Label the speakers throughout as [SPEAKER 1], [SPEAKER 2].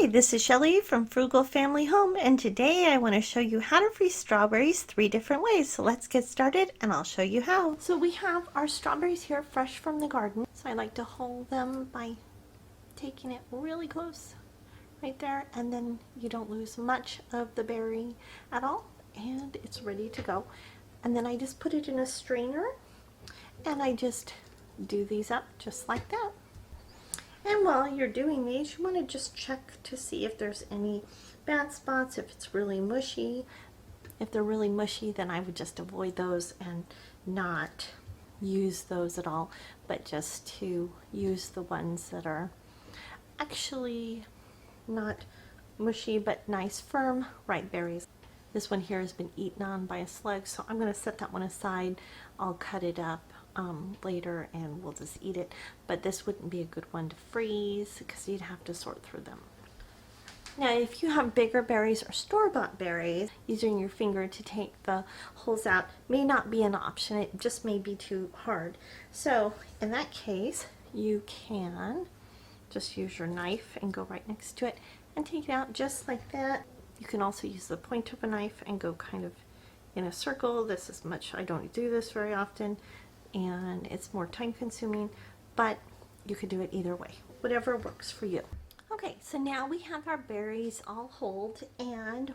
[SPEAKER 1] Hi, this is Shelly from Frugal Family Home, and today I want to show you how to freeze strawberries 3 different ways. So let's get started and I'll show you how. So we have our strawberries here fresh from the garden. So I like to hold them by taking it really close right there, and then you don't lose much of the berry at all, and it's ready to go. And then I just put it in a strainer and I just do these up just like that. And while you're doing these, you want to just check to see if there's any bad spots, if it's really mushy. If they're really mushy, then I would just avoid those and not use those at all, but just to use the ones that are actually not mushy but nice firm ripe berries. This one here has been eaten on by a slug, so I'm going to set that one aside. I'll cut it up later and we'll just eat it, but this wouldn't be a good one to freeze because you'd have to sort through them. Now if you have bigger berries or store-bought berries, using your finger to take the holes out may not be an option. It just may be too hard. So in that case, you can just use your knife and go right next to it and take it out just like that. You can also use the point of a knife and go kind of in a circle. This is much, I don't do this very often, and it's more time consuming, but you could do it either way, whatever works for you. Okay, so now we have our berries all hulled, and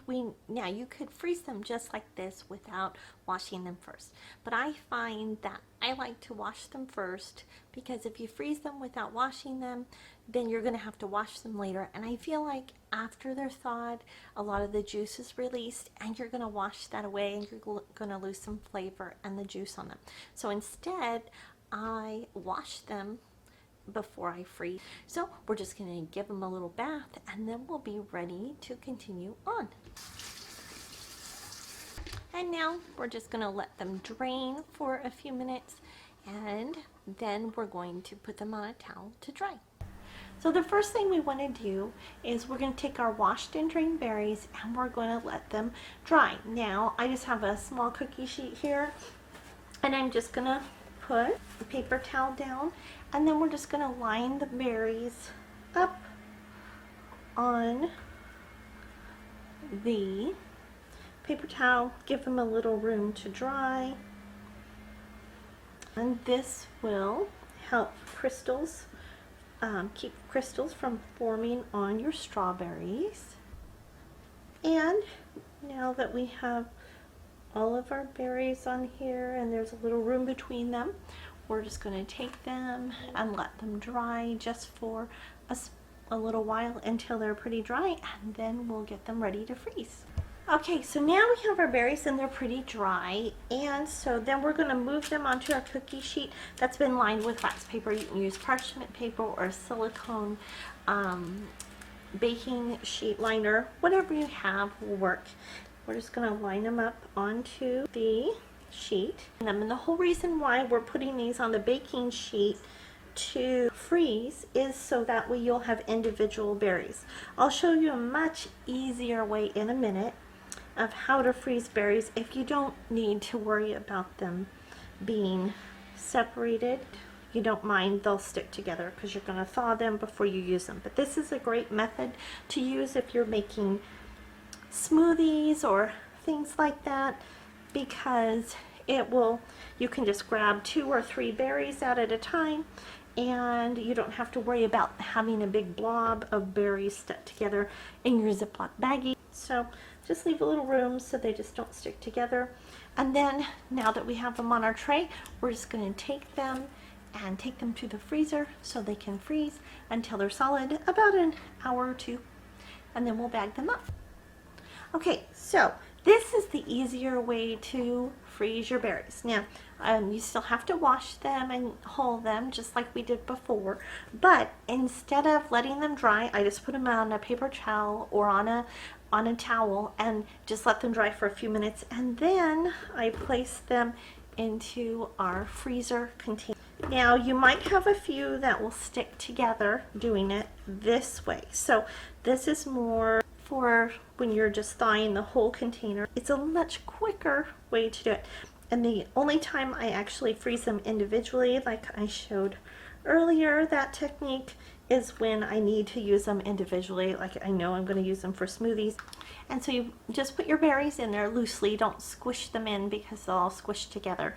[SPEAKER 1] now you could freeze them just like this without washing them first. But I find that I like to wash them first, because if you freeze them without washing them, then you're going to have to wash them later. And I feel like after they're thawed, a lot of the juice is released, and you're going to wash that away, and you're going to lose some flavor and the juice on them. So instead, I wash them before I freeze. So we're just going to give them a little bath, and then we'll be ready to continue on. And now we're just going to let them drain for a few minutes, and then we're going to put them on a towel to dry. So the first thing we want to do is we're going to take our washed and drained berries and we're going to let them dry. Now I just have a small cookie sheet here, and I'm just going to put a paper towel down, and then we're just going to line the berries up on the paper towel, give them a little room to dry, and this will help crystals, keep crystals from forming on your strawberries. And now that we have all of our berries on here and there's a little room between them, we're just going to take them and let them dry just for a little while until they're pretty dry, and then we'll get them ready to freeze. Okay, so now we have our berries and they're pretty dry, and so then we're going to move them onto our cookie sheet that's been lined with wax paper. You can use parchment paper or a silicone baking sheet liner. Whatever you have will work. We're just going to line them up onto the sheet. And the whole reason why we're putting these on the baking sheet to freeze is so that way you'll have individual berries. I'll show you a much easier way in a minute of how to freeze berries if you don't need to worry about them being separated. You don't mind, they'll stick together because you're going to thaw them before you use them. But this is a great method to use if you're making smoothies or things like that, because you can just grab 2 or 3 berries out at a time, and you don't have to worry about having a big blob of berries stuck together in your Ziploc baggie. So just leave a little room so they just don't stick together. And then now that we have them on our tray, we're just going to take them to the freezer so they can freeze until they're solid, about an hour or 2, and then we'll bag them up. Okay, so this is the easier way to freeze your berries. Now, you still have to wash them and hull them just like we did before, but instead of letting them dry, I just put them on a paper towel or on a towel and just let them dry for a few minutes, and then I place them into our freezer container. Now, you might have a few that will stick together doing it this way. So this is more for when you're just thawing the whole container. It's a much quicker way to do it. And the only time I actually freeze them individually, like I showed earlier, that technique, is when I need to use them individually. Like I know I'm going to use them for smoothies. And so you just put your berries in there loosely. Don't squish them in because they'll all squish together.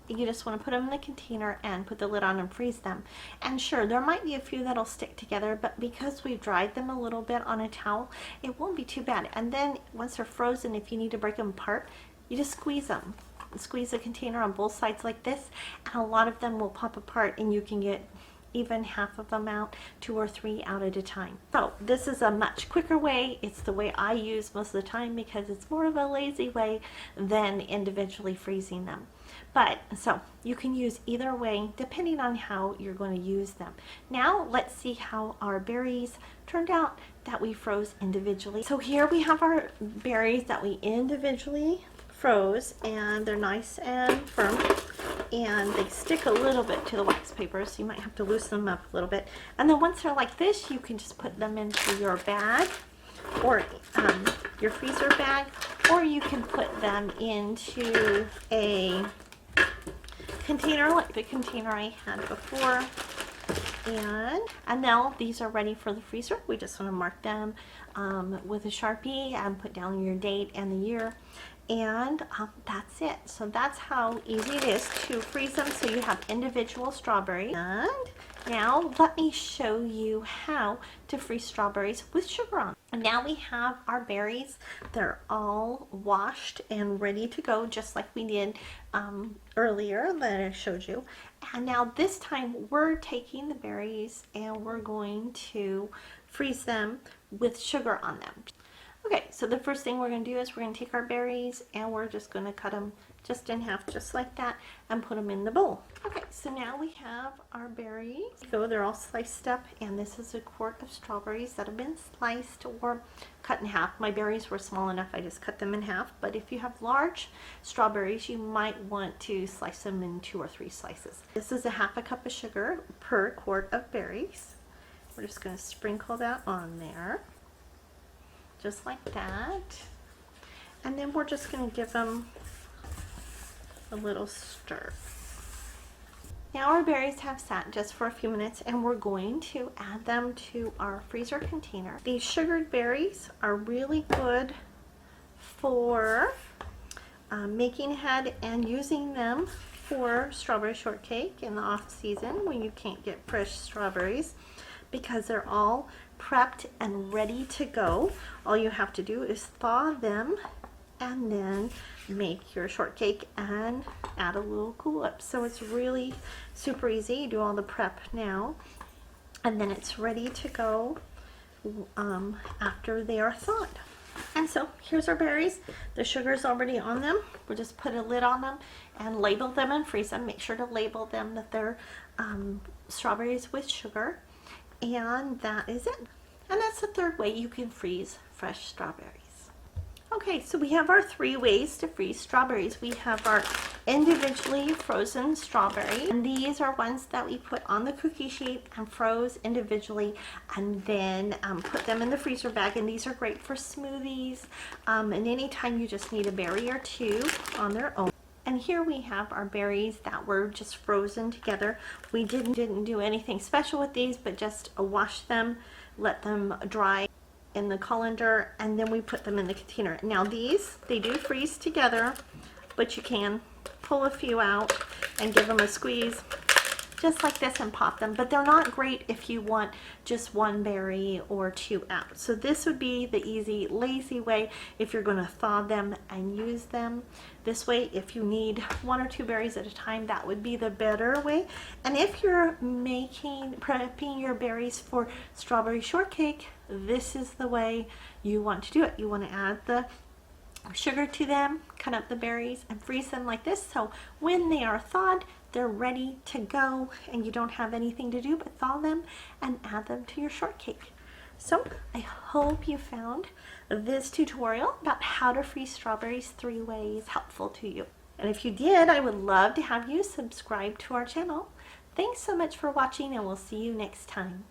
[SPEAKER 1] You just want to put them in the container and put the lid on and freeze them. And sure, there might be a few that'll stick together, but because we've dried them a little bit on a towel, it won't be too bad. And then once they're frozen, if you need to break them apart, you just squeeze them. Squeeze the container on both sides like this, and a lot of them will pop apart and you can get even half of them out, 2 or 3 out at a time. So this is a much quicker way. It's the way I use most of the time because it's more of a lazy way than individually freezing them. But so you can use either way depending on how you're going to use them. Now let's see how our berries turned out that we froze individually. So here we have our berries that we individually froze, and they're nice and firm, and they stick a little bit to the wax paper, so you might have to loosen them up a little bit. And then once they're like this, you can just put them into your bag or your freezer bag, or you can put them into a container like the container I had before. And now these are ready for the freezer. We just want to mark them with a Sharpie and put down your date and the year. And that's it. So that's how easy it is to freeze them so you have individual strawberries. And now let me show you how to freeze strawberries with sugar on. And now we have our berries. They're all washed and ready to go, just like we did earlier that I showed you. And now this time we're taking the berries and we're going to freeze them with sugar on them. Okay, so the first thing we're going to do is we're going to take our berries and we're just going to cut them just in half, just like that, and put them in the bowl. Okay, so now we have our berries. So they're all sliced up, and this is a quart of strawberries that have been sliced or cut in half. My berries were small enough, I just cut them in half, but if you have large strawberries, you might want to slice them in 2 or 3 slices. This is a half a cup of sugar per quart of berries. We're just going to sprinkle that on there, just like that. And then we're just going to give them a little stir. Now our berries have sat just for a few minutes, and we're going to add them to our freezer container. These sugared berries are really good for making ahead and using them for strawberry shortcake in the off season when you can't get fresh strawberries, because they're all prepped and ready to go. All you have to do is thaw them and then make your shortcake and add a little Cool Whip. So it's really super easy. You do all the prep now and then it's ready to go after they are thawed. And so here's our berries. The sugar's already on them. We'll just put a lid on them and label them and freeze them. Make sure to label them that they're strawberries with sugar. And that is it. And that's the third way you can freeze fresh strawberries. Okay, so we have our 3 ways to freeze strawberries. We have our individually frozen strawberry, and these are ones that we put on the cookie sheet and froze individually, and then put them in the freezer bag. And these are great for smoothies and anytime you just need a berry or 2 on their own. And here we have our berries that were just frozen together. We didn't do anything special with these, but just wash them, let them dry in the colander, and then we put them in the container. Now these, they do freeze together, but you can pull a few out and give them a squeeze just like this and pop them. But they're not great if you want just 1 berry or 2 out. So this would be the easy, lazy way if you're going to thaw them and use them. This way, if you need 1 or 2 berries at a time, that would be the better way. And if you're prepping your berries for strawberry shortcake, this is the way you want to do it. You want to add the sugar to them, cut up the berries, and freeze them like this. So when they are thawed, they're ready to go, and you don't have anything to do but thaw them and add them to your shortcake. So I hope you found this tutorial about how to freeze strawberries 3 ways helpful to you. And if you did, I would love to have you subscribe to our channel. Thanks so much for watching, and we'll see you next time.